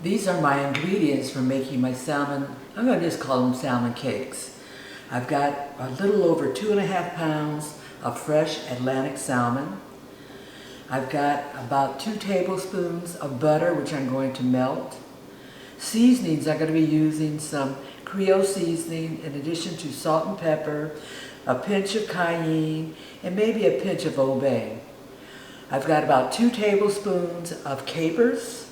These are my ingredients for making my salmon, I'm going to just call them salmon cakes. I've got a little over 2.5 pounds of fresh Atlantic salmon. I've got about 2 tablespoons of butter, which I'm going to melt. Seasonings, I'm going to be using some Creole seasoning in addition to salt and pepper, a pinch of cayenne, and maybe a pinch of Old Bay. I've got about 2 tablespoons of capers.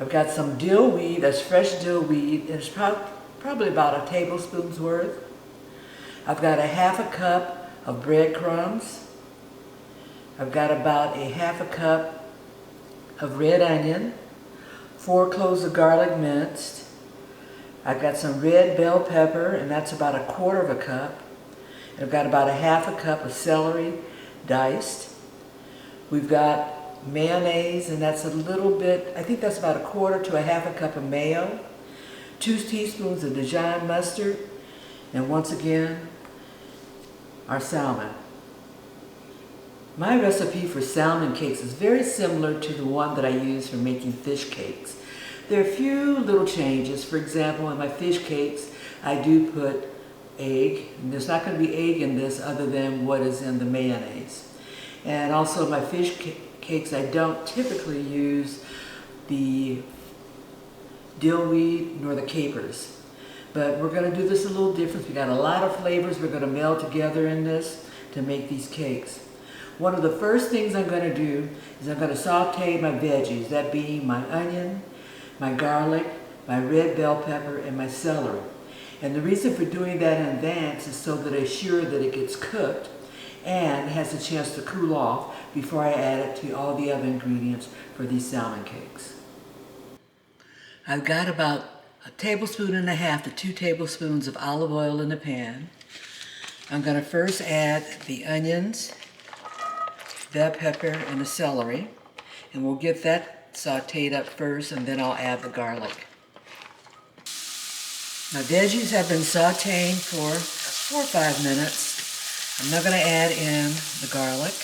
I've got some dill weed, that's fresh dill weed, and it's probably about a tablespoon's worth. I've got a 1/2 cup of breadcrumbs. I've got about a 1/2 cup of red onion, 4 cloves of garlic minced. I've got some red bell pepper, and that's about 1/4 cup. And I've got about a 1/2 cup of celery diced. We've got mayonnaise, and that's a little bit, I think that's about 1/4 to a 1/2 cup of mayo, 2 teaspoons of Dijon mustard, and once again, our salmon. My recipe for salmon cakes is very similar to the one that I use for making fish cakes. There are a few little changes. For example, in my fish cakes, I do put egg. And there's not going to be egg in this other than what is in the mayonnaise. And also in my fish cakes, I don't typically use the dill weed nor the capers. But we're going to do this a little different. We got a lot of flavors we're going to meld together in this to make these cakes. One of the first things I'm going to do is I'm going to saute my veggies, that being my onion, my garlic, my red bell pepper, and my celery. And the reason for doing that in advance is so that I'm sure that it gets cooked and has a chance to cool off before I add it to all the other ingredients for these salmon cakes. I've got about 1.5 tablespoons to 2 tablespoons of olive oil in the pan. I'm going to first add the onions, bell pepper, and the celery, and we'll get that sauteed up first, and then I'll add the garlic. My veggies have been sauteing for 4 or 5 minutes. I'm now going to add in the garlic,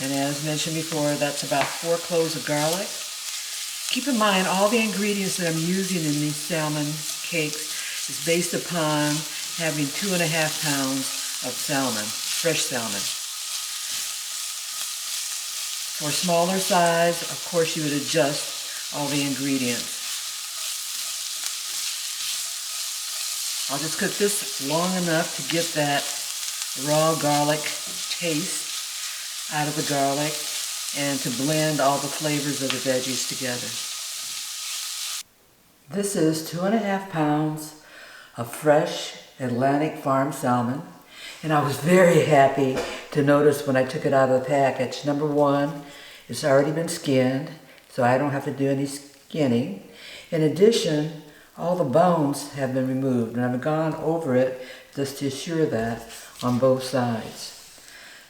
and as mentioned before, that's about 4 cloves of garlic. Keep in mind, all the ingredients that I'm using in these salmon cakes is based upon having 2.5 pounds of salmon, fresh salmon. For smaller size, of course, you would adjust all the ingredients. I'll just cook this long enough to get that raw garlic taste out of the garlic and to blend all the flavors of the veggies together. This is 2.5 pounds of fresh Atlantic farm salmon, and I was very happy to notice when I took it out of the package. Number one, it's already been skinned, so I don't have to do any skinning. In addition, all the bones have been removed, and I've gone over it just to assure that on both sides.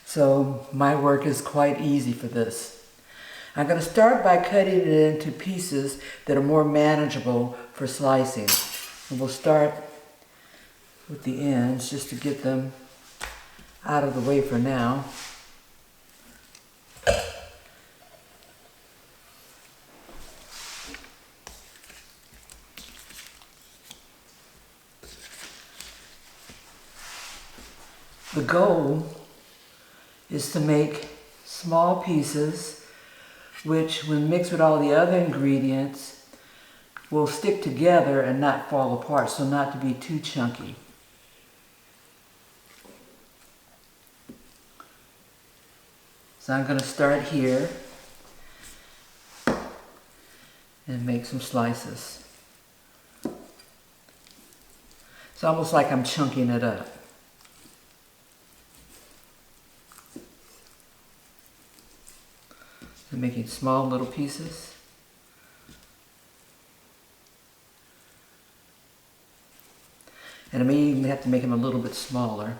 So my work is quite easy for this. I'm going to start by cutting it into pieces that are more manageable for slicing. And we'll start with the ends just to get them out of the way for now. The goal is to make small pieces which, when mixed with all the other ingredients, will stick together and not fall apart, so not to be too chunky. So I'm going to start here and make some slices. It's almost like I'm chunking it up. And making small little pieces. And I may even have to make them a little bit smaller.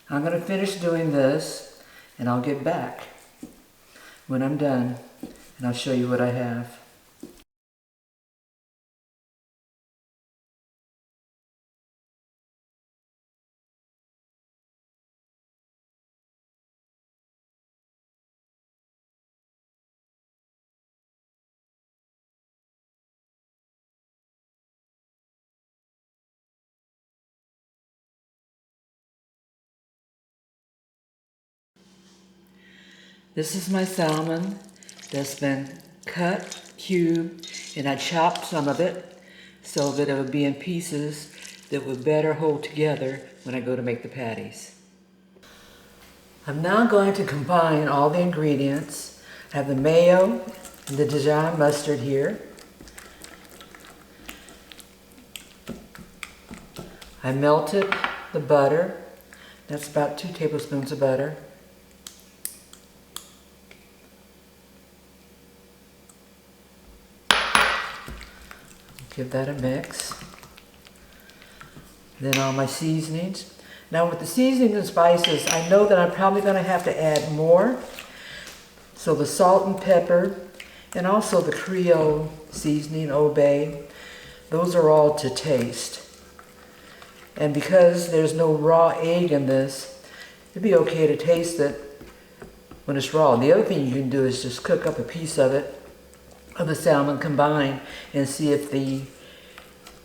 I'm going to finish doing this, and I'll get back when I'm done, and I'll show you what I have. This is my salmon that's been cut, cubed, and I chopped some of it so that it would be in pieces that would better hold together when I go to make the patties. I'm now going to combine all the ingredients. I have the mayo and the Dijon mustard here. I melted the butter. That's about 2 tablespoons of butter. Give that a mix. Then all my seasonings. Now with the seasonings and spices, I know that I'm probably going to have to add more. So the salt and pepper, and also the Creole seasoning, Old Bay, those are all to taste. And because there's no raw egg in this, it'd be okay to taste it when it's raw. The other thing you can do is just cook up a piece of it, of the salmon combined, and see if the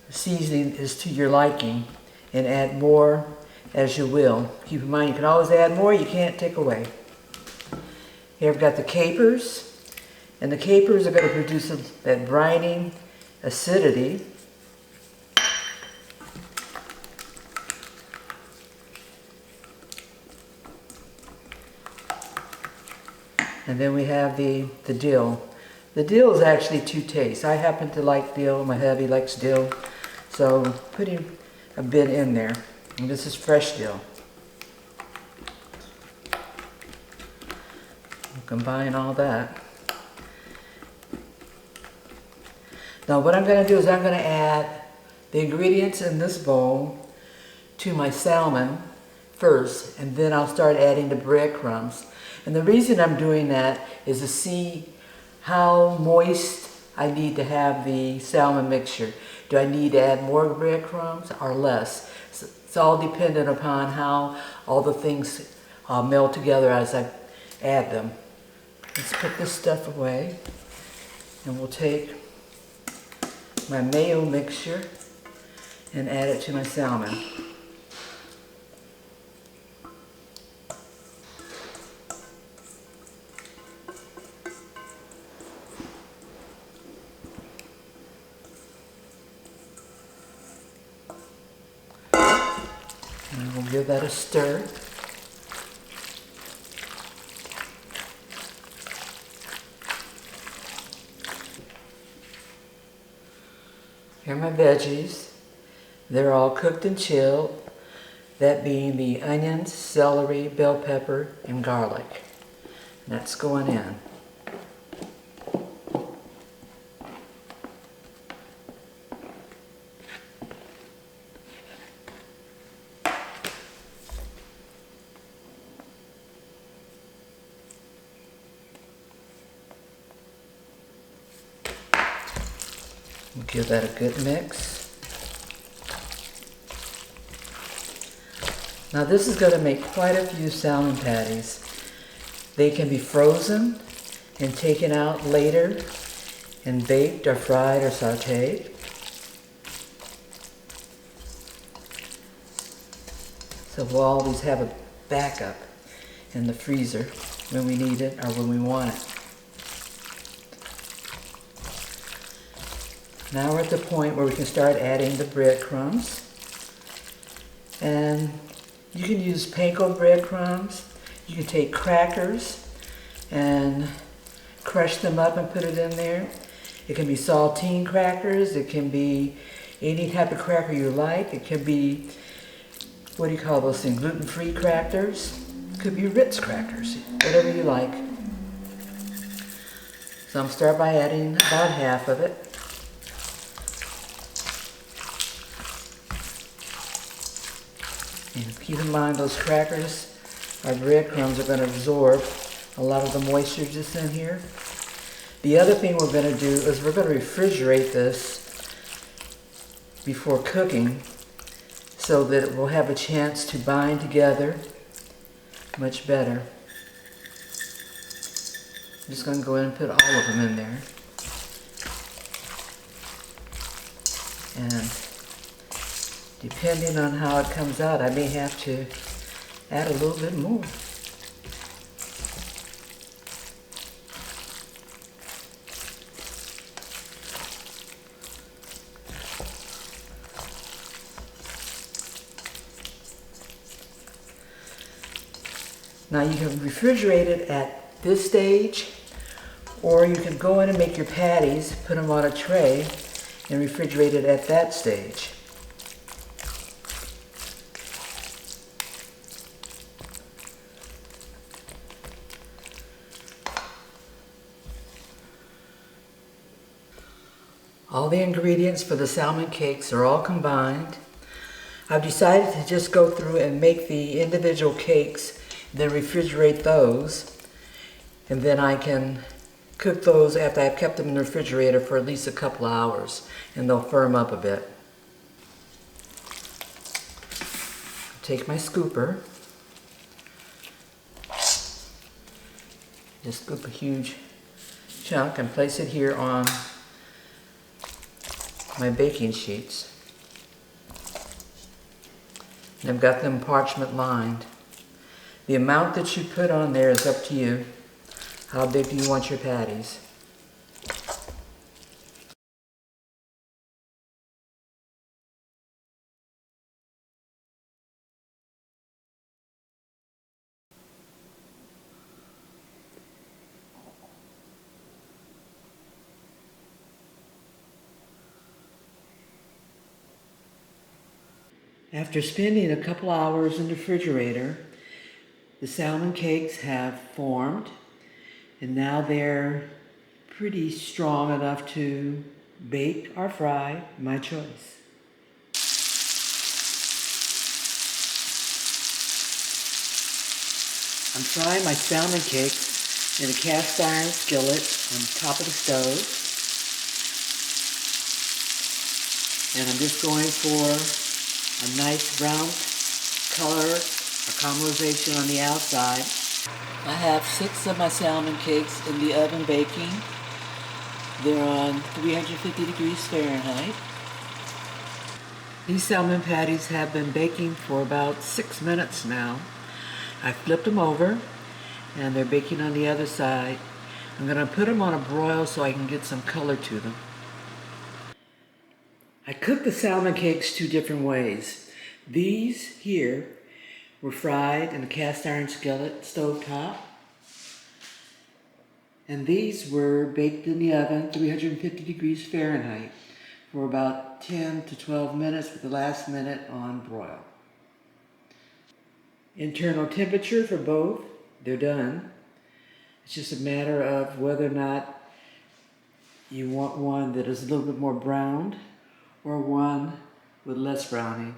seasoning is to your liking, and add more as you will. Keep in mind, you can always add more, you can't take away. Here I've got the capers, and the capers are going to produce that brining acidity. And then we have the dill. The dill is actually to taste. I happen to like dill, my hubby likes dill, so putting a bit in there. And this is fresh dill. We'll combine all that. Now what I'm going to do is I'm going to add the ingredients in this bowl to my salmon first, and then I'll start adding the breadcrumbs. And the reason I'm doing that is to see how moist I need to have the salmon mixture. Do I need to add more breadcrumbs or less? It's all dependent upon how all the things meld together as I add them. Let's put this stuff away, and we'll take my mayo mixture and add it to my salmon. And we'll give that a stir. Here are my veggies. They're all cooked and chilled, that being the onions, celery, bell pepper, and garlic. And that's going in. We'll give that a good mix. Now this is going to make quite a few salmon patties. They can be frozen and taken out later and baked or fried or sauteed. So we'll always have a backup in the freezer when we need it or when we want it. Now we're at the point where we can start adding the breadcrumbs. And you can use panko breadcrumbs. You can take crackers and crush them up and put it in there. It can be saltine crackers. It can be any type of cracker you like. It can be, what do you call those things, gluten-free crackers. It could be Ritz crackers, whatever you like. So I'm start by adding about half of it. And keep in mind those crackers or breadcrumbs are going to absorb a lot of the moisture just in here. The other thing we're going to do is we're going to refrigerate this before cooking so that it will have a chance to bind together much better. I'm just going to go in and put all of them in there. And depending on how it comes out, I may have to add a little bit more. Now you can refrigerate it at this stage, or you can go in and make your patties, put them on a tray, and refrigerate it at that stage. All the ingredients for the salmon cakes are all combined. I've decided to just go through and make the individual cakes, then refrigerate those, and then I can cook those after I've kept them in the refrigerator for at least a couple of hours, and they'll firm up a bit. Take my scooper, just scoop a huge chunk and place it here on my baking sheets. And I've got them parchment lined. The amount that you put on there is up to you. How big do you want your patties? After spending a couple hours in the refrigerator, the salmon cakes have formed, and now they're pretty strong enough to bake or fry, my choice. I'm frying my salmon cakes in a cast iron skillet on top of the stove, and I'm just going for a nice brown color or caramelization on the outside. I have 6 of my salmon cakes in the oven baking. They're on 350 degrees Fahrenheit. These salmon patties have been baking for about 6 minutes now. I flipped them over and they're baking on the other side. I'm going to put them on a broil so I can get some color to them. I cooked the salmon cakes 2 different ways. These here were fried in a cast iron skillet, stovetop. And these were baked in the oven, 350 degrees Fahrenheit, for about 10 to 12 minutes with the last minute on broil. Internal temperature for both, they're done. It's just a matter of whether or not you want one that is a little bit more browned or one with less browning.